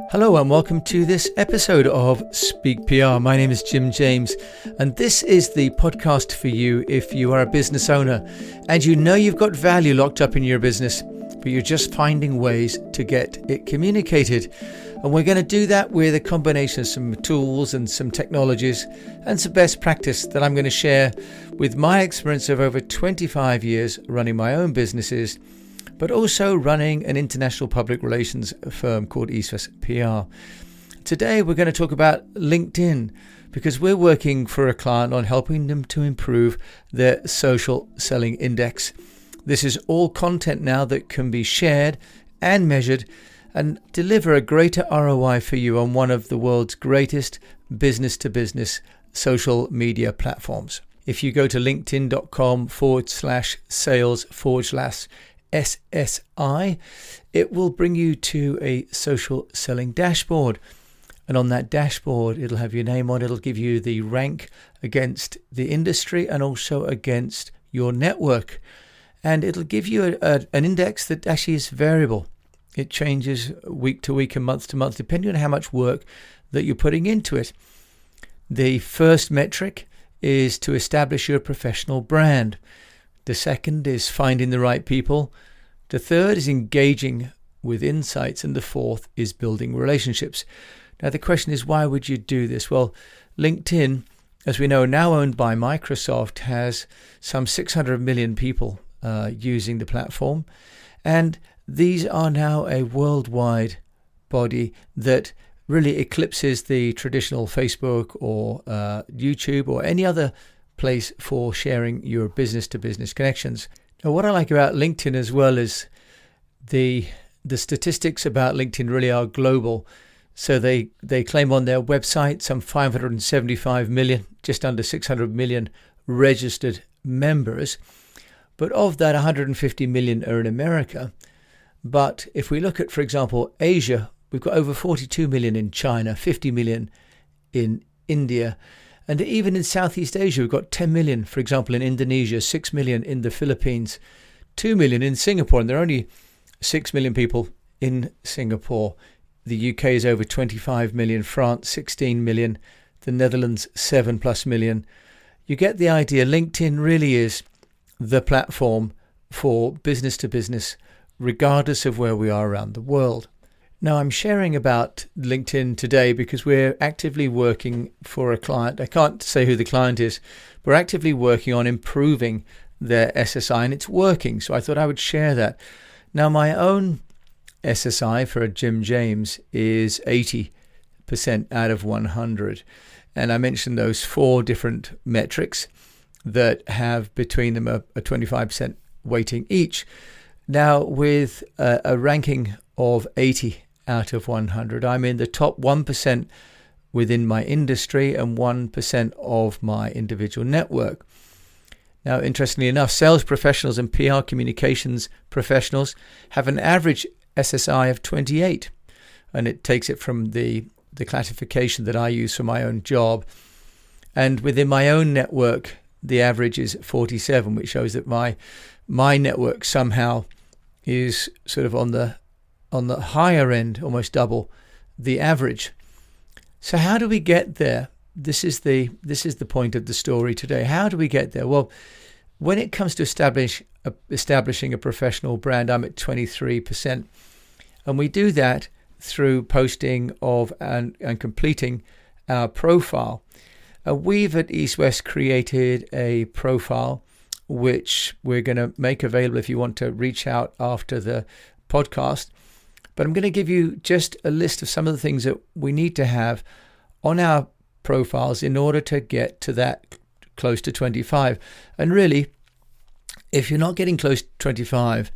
Hello and welcome to this episode of Speak PR. My name is Jim James and this is the podcast for you if you are a business owner and you know you've got value locked up in your business, but you're just finding ways to get it communicated. And we're going to do that with a combination of some tools and some technologies and some best practice that I'm going to share with my experience of over 25 years running my own businesses, but also running an international public relations firm called East-West PR. Today we're going to talk about LinkedIn because we're working for a client on helping them to improve their social selling index. This is all content now that can be shared and measured and deliver a greater ROI for you on one of the world's greatest business-to-business social media platforms. If you go to linkedin.com/sales/SSI, it will bring you to a social selling dashboard. And on that dashboard, it'll have your name on it. It'll give you the rank against the industry and also against your network. And it'll give you an index that actually is variable. It changes week to week and month to month, depending on how much work that you're putting into it. The first metric is to establish your professional brand. The second is finding the right people. The third is engaging with insights. And the fourth is building relationships. Now, the question is, why would you do this? Well, LinkedIn, as we know, now owned by Microsoft, has some 600 million people using the platform. And these are now a worldwide body that really eclipses the traditional Facebook or YouTube or any other place for sharing your business-to-business connections. Now, what I like about LinkedIn as well is the statistics about LinkedIn really are global. So they claim on their website some 575 million, just under 600 million registered members. But of that, 150 million are in America. But if we look at, for example, Asia, we've got over 42 million in China, 50 million in India. And even in Southeast Asia, we've got 10 million, for example, in Indonesia, 6 million in the Philippines, 2 million in Singapore. And there are only 6 million people in Singapore. The UK is over 25 million, France, 16 million, the Netherlands, 7+ million. You get the idea. LinkedIn really is the platform for business to business, regardless of where we are around the world. Now, I'm sharing about LinkedIn today because we're actively working for a client. I can't say who the client is. We're actively working on improving their SSI, and it's working. So I thought I would share that. Now, my own SSI for Jim James is 80% out of 100. And I mentioned those 4 different metrics that have between them a 25% weighting each. Now, with a ranking of 80 out of 100, I'm in the top 1% within my industry and 1% of my individual network. Now, interestingly enough, sales professionals and PR communications professionals have an average SSI of 28, and it takes it from the classification that I use for my own job. And within my own network, the average is 47, which shows that my network somehow is sort of on the higher end, almost double the average. So how do we get there? This is the point of the story today. How do we get there? Well, when it comes to establishing a professional brand, I'm at 23%, and we do that through posting of and completing our profile. We've at East West created a profile which we're going to make available if you want to reach out after the podcast. But I'm going to give you just a list of some of the things that we need to have on our profiles in order to get to that close to 25. And really, if you're not getting close to 25,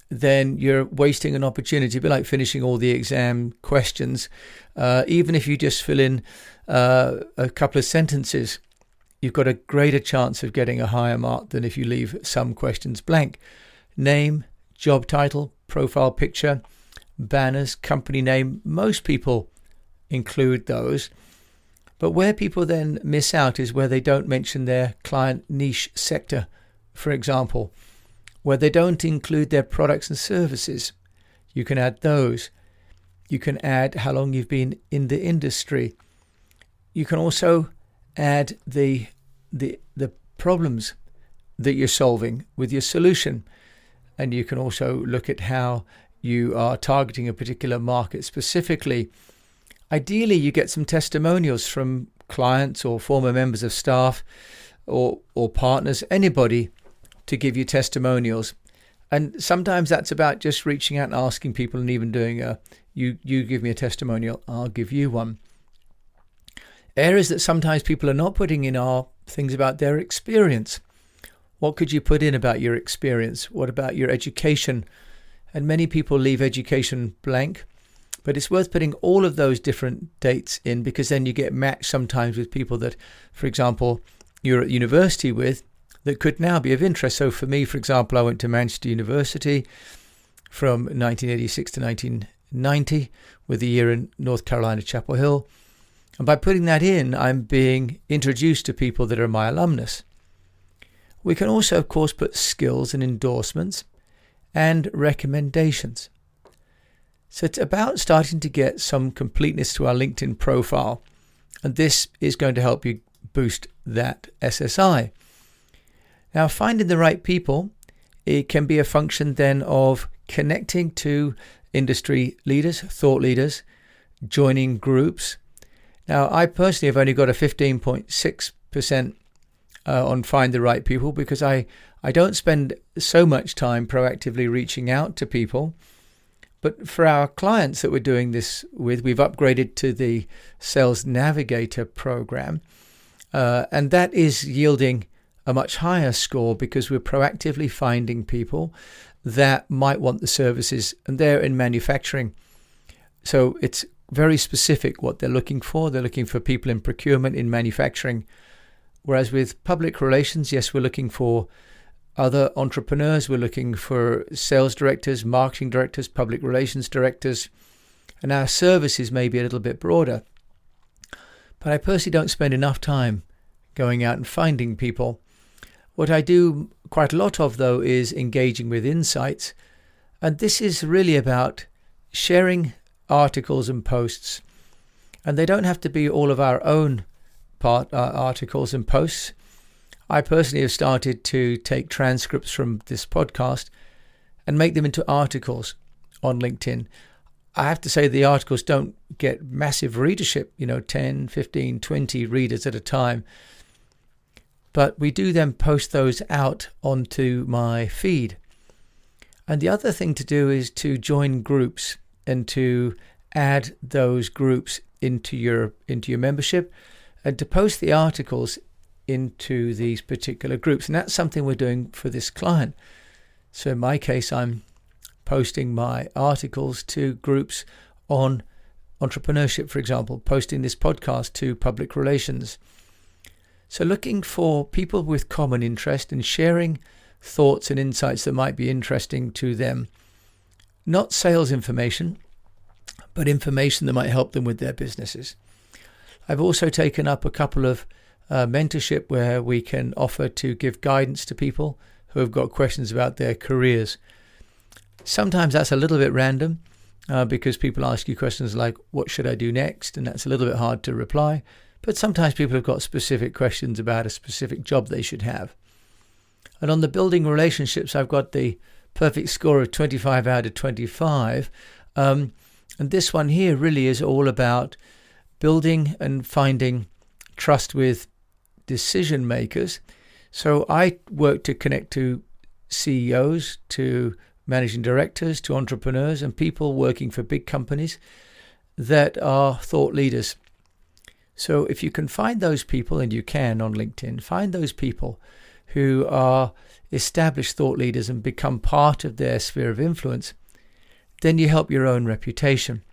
then you're wasting an opportunity. It'd be like finishing all the exam questions. Even if you just fill in a couple of sentences, you've got a greater chance of getting a higher mark than if you leave some questions blank. Name, job title, profile picture, banners, company name. Most people include those. But where people then miss out is where they don't mention their client niche sector, for example, where they don't include their products and services. You can add those. You can add how long you've been in the industry. You can also add the problems that you're solving with your solution. And you can also look at how you are targeting a particular market specifically. Ideally, you get some testimonials from clients or former members of staff or partners, anybody, to give you testimonials. And sometimes that's about just reaching out and asking people, and even doing you give me a testimonial, I'll give you one. Areas that sometimes people are not putting in are things about their experience. What could you put in about your experience? What about your education? And many people leave education blank, but it's worth putting all of those different dates in, because then you get matched sometimes with people that, for example, you're at university with, that could now be of interest. So for me, for example, I went to Manchester University from 1986 to 1990 with a year in North Carolina, Chapel Hill. And by putting that in, I'm being introduced to people that are my alumnus. We can also, of course, put skills and endorsements and recommendations. So it's about starting to get some completeness to our LinkedIn profile. And this is going to help you boost that SSI. Now, finding the right people, it can be a function then of connecting to industry leaders, thought leaders, joining groups. Now, I personally have only got a 15.6% on find the right people, because I don't spend so much time proactively reaching out to people. But for our clients that we're doing this with, we've upgraded to the Sales Navigator program. And that is yielding a much higher score, because we're proactively finding people that might want the services, and they're in manufacturing. So it's very specific what they're looking for. They're looking for people in procurement, in manufacturing. Whereas with public relations, yes, we're looking for other entrepreneurs. We're looking for sales directors, marketing directors, public relations directors. And our services may be a little bit broader. But I personally don't spend enough time going out and finding people. What I do quite a lot of, though, is engaging with insights. And this is really about sharing articles and posts. And they don't have to be all of our own articles and posts. I personally have started to take transcripts from this podcast and make them into articles on LinkedIn. I have to say the articles don't get massive readership, 10, 15, 20 readers at a time. But we do then post those out onto my feed. And the other thing to do is to join groups and to add those groups into your membership, and to post the articles into these particular groups. And that's something we're doing for this client. So in my case, I'm posting my articles to groups on entrepreneurship, for example, posting this podcast to public relations. So looking for people with common interest and sharing thoughts and insights that might be interesting to them. Not sales information, but information that might help them with their businesses. I've also taken up a couple of mentorship where we can offer to give guidance to people who have got questions about their careers. Sometimes that's a little bit random because people ask you questions like, what should I do next? And that's a little bit hard to reply. But sometimes people have got specific questions about a specific job they should have. And on the building relationships, I've got the perfect score of 25 out of 25. And this one here really is all about building and finding trust with decision makers. So I work to connect to CEOs, to managing directors, to entrepreneurs, and people working for big companies that are thought leaders. So if you can find those people, and you can on LinkedIn, find those people who are established thought leaders and become part of their sphere of influence, then you help your own reputation.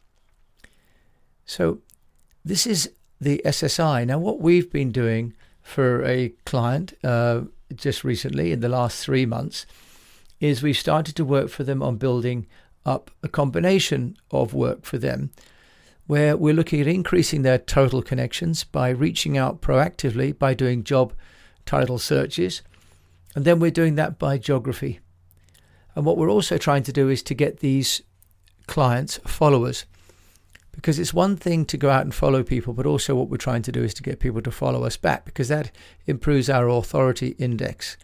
So this is the SSI. Now, what we've been doing for a client just recently in the last 3 months is we've started to work for them on building up a combination of work for them, where we're looking at increasing their total connections by reaching out proactively, by doing job title searches, and then we're doing that by geography. And what we're also trying to do is to get these clients followers. Because it's one thing to go out and follow people, but also what we're trying to do is to get people to follow us back, because that improves our authority index.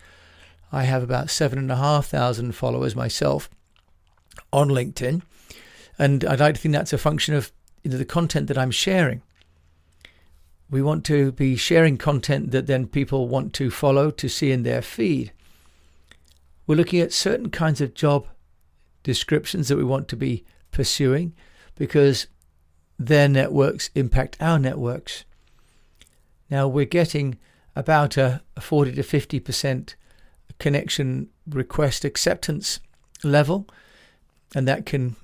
I have about 7,500 followers myself on LinkedIn, and I'd like to think that's a function of the content that I'm sharing. We want to be sharing content that then people want to follow, to see in their feed. We're looking at certain kinds of job descriptions that we want to be pursuing, because their networks impact our networks. Now we're getting about a 40 to 50% connection request acceptance level, and that can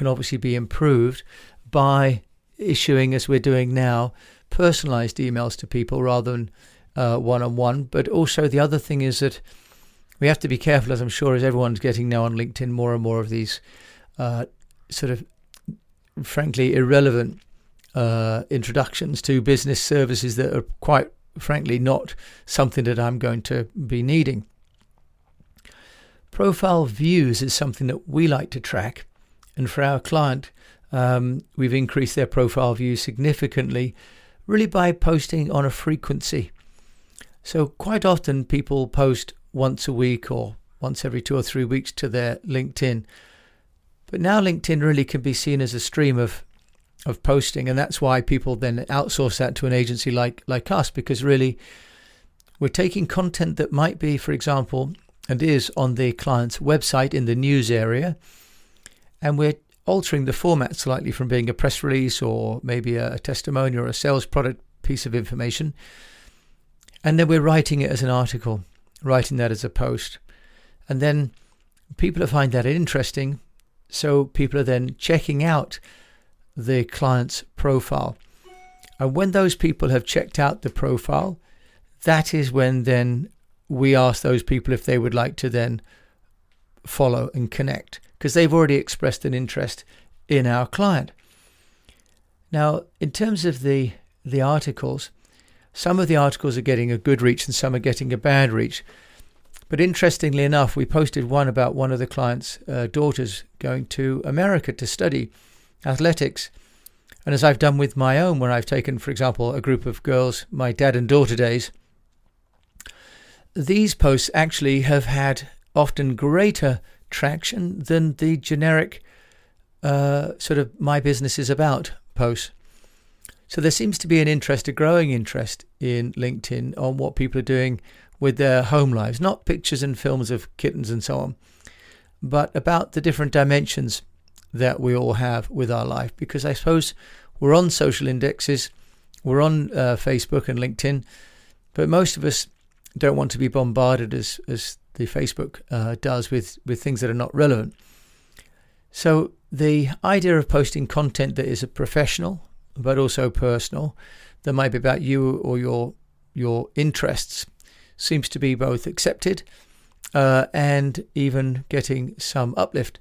obviously be improved by issuing, as we're doing now, personalized emails to people rather than one-on-one. But also the other thing is that we have to be careful, as I'm sure as everyone's getting now on LinkedIn, more and more of these sort of frankly irrelevant introductions to business services that are quite frankly not something that I'm going to be needing. Profile views is something that we like to track, and for our client we've increased their profile views significantly, really by posting on a frequency. So quite often people post once a week or once every 2 or 3 weeks to their LinkedIn. But now LinkedIn really can be seen as a stream of posting, and that's why people then outsource that to an agency like us, because really we're taking content that might be, for example, and is on the client's website in the news area, and we're altering the format slightly from being a press release or maybe a testimonial or a sales product piece of information, and then we're writing it as an article, writing that as a post, and then people find that interesting, so people are then checking out the client's profile. And when those people have checked out the profile, that is when then we ask those people if they would like to then follow and connect, because they've already expressed an interest in our client. Now, in terms of the articles, some of the articles are getting a good reach and some are getting a bad reach. But interestingly enough, we posted one about one of the client's daughters going to America to study athletics. And as I've done with my own, where I've taken, for example, a group of girls, my dad and daughter days, these posts actually have had often greater traction than the generic sort of my business is about posts. So there seems to be an interest, a growing interest in LinkedIn on what people are doing with their home lives, not pictures and films of kittens and so on, but about the different dimensions that we all have with our life. Because I suppose we're on social indexes, we're on Facebook and LinkedIn, but most of us don't want to be bombarded as the Facebook does with things that are not relevant. So the idea of posting content that is a professional but also personal, that might be about you or your interests, seems to be both accepted and even getting some uplift.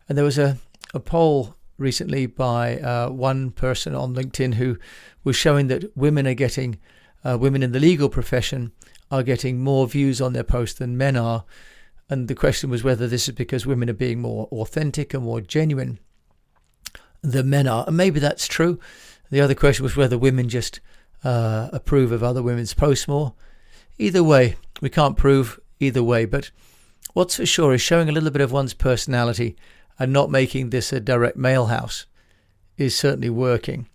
And there was a poll recently by one person on LinkedIn who was showing that women are getting, women in the legal profession are getting more views on their posts than men are. And the question was whether this is because women are being more authentic and more genuine than men are. And maybe that's true. The other question was whether women just approve of other women's posts more. Either way, we can't prove either way. But what's for sure is showing a little bit of one's personality and not making this a direct male house is certainly working.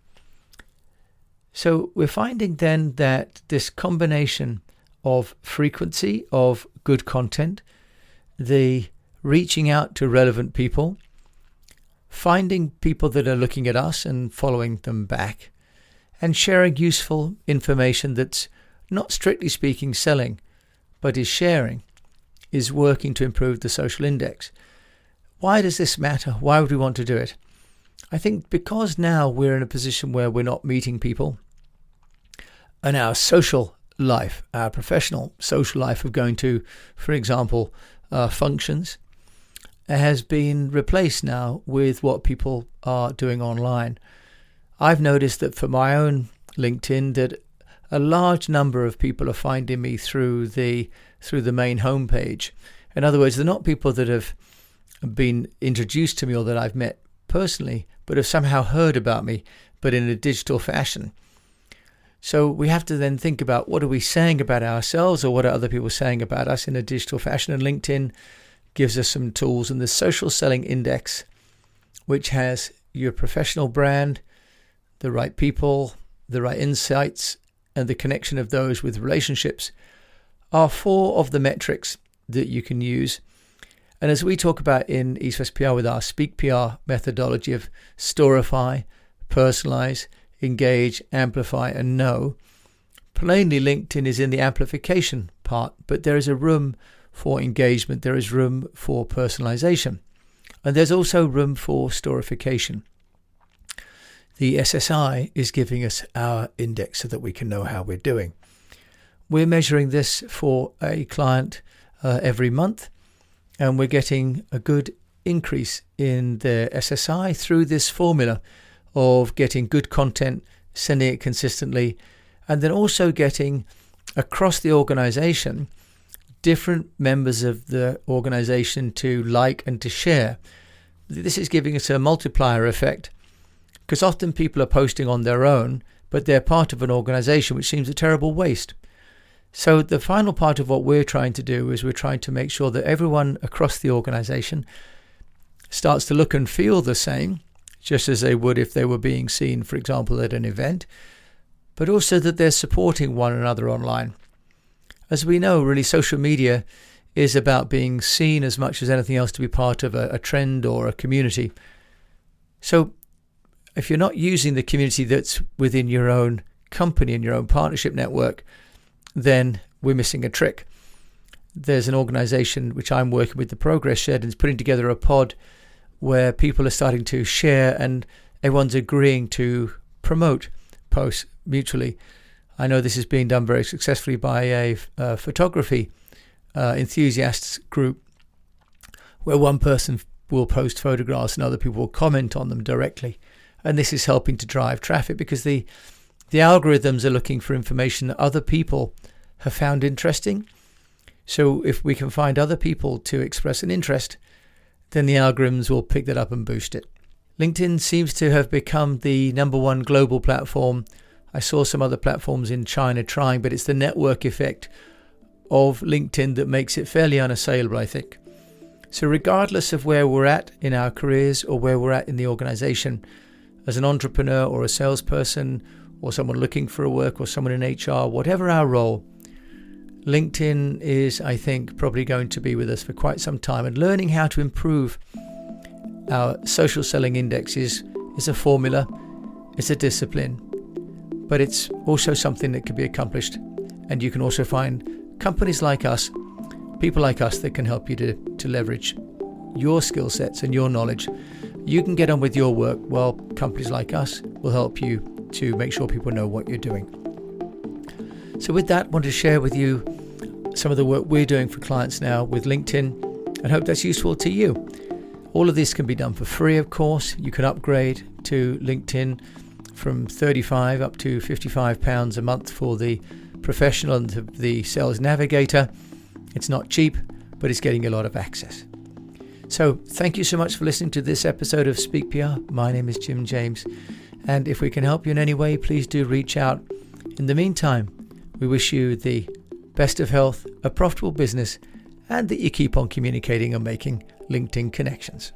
So we're finding then that this combination of frequency of good content, the reaching out to relevant people, finding people that are looking at us and following them back, and sharing useful information that's not strictly speaking selling, but is sharing, is working to improve the social index. Why does this matter? Why would we want to do it? I think because now we're in a position where we're not meeting people, and our social life, our professional social life of going to, for example, functions, has been replaced now with what people are doing online. I've noticed that for my own LinkedIn that a large number of people are finding me through the main homepage. In other words, they're not people that have been introduced to me or that I've met personally, but have somehow heard about me, but in a digital fashion. So we have to then think about, what are we saying about ourselves, or what are other people saying about us in a digital fashion? And LinkedIn gives us some tools. And the social selling index, which has your professional brand, the right people, the right insights, and the connection of those with relationships, are 4 of the metrics that you can use. And as we talk about in East West PR with our Speak PR methodology of storify, personalize, engage, amplify, and know, plainly LinkedIn is in the amplification part, but there is a room for engagement, there is room for personalization, and there's also room for storification. The SSI is giving us our index so that we can know how we're doing. We're measuring this for a client every month, and we're getting a good increase in their SSI through this formula of getting good content, sending it consistently, and then also getting across the organization different members of the organization to like and to share. This is giving us a multiplier effect, because often people are posting on their own, but they're part of an organization, which seems a terrible waste. So the final part of what we're trying to do is we're trying to make sure that everyone across the organization starts to look and feel the same, just as they would if they were being seen, for example, at an event, but also that they're supporting one another online. As we know, really, social media is about being seen as much as anything else, to be part of a trend or a community. So if you're not using the community that's within your own company and your own partnership network, then we're missing a trick. There's an organization which I'm working with, the Progress Shed, and is putting together a pod where people are starting to share and everyone's agreeing to promote posts mutually. I know this is being done very successfully by a photography enthusiasts group, where one person will post photographs and other people will comment on them directly. And this is helping to drive traffic, because the algorithms are looking for information that other people have found interesting. So if we can find other people to express an interest, then the algorithms will pick that up and boost it. LinkedIn seems to have become the #1 global platform. I saw some other platforms in China trying, but it's the network effect of LinkedIn that makes it fairly unassailable, I think. So regardless of where we're at in our careers or where we're at in the organization, as an entrepreneur or a salesperson or someone looking for a work or someone in HR, whatever our role, LinkedIn is, I think, probably going to be with us for quite some time. And learning how to improve our social selling index is a formula, it's a discipline, but it's also something that can be accomplished. And you can also find companies like us, people like us, that can help you to leverage your skill sets and your knowledge. You can get on with your work, while companies like us will help you to make sure people know what you're doing. So with that, I want to share with you some of the work we're doing for clients now with LinkedIn, and hope that's useful to you. All of this can be done for free, of course. You can upgrade to LinkedIn from £35 up to £55 a month for the professional and the sales navigator. It's not cheap, but it's getting a lot of access. So thank you so much for listening to this episode of Speak PR. My name is Jim James, and if we can help you in any way, please do reach out. In the meantime, we wish you the best of health, a profitable business, and that you keep on communicating and making LinkedIn connections.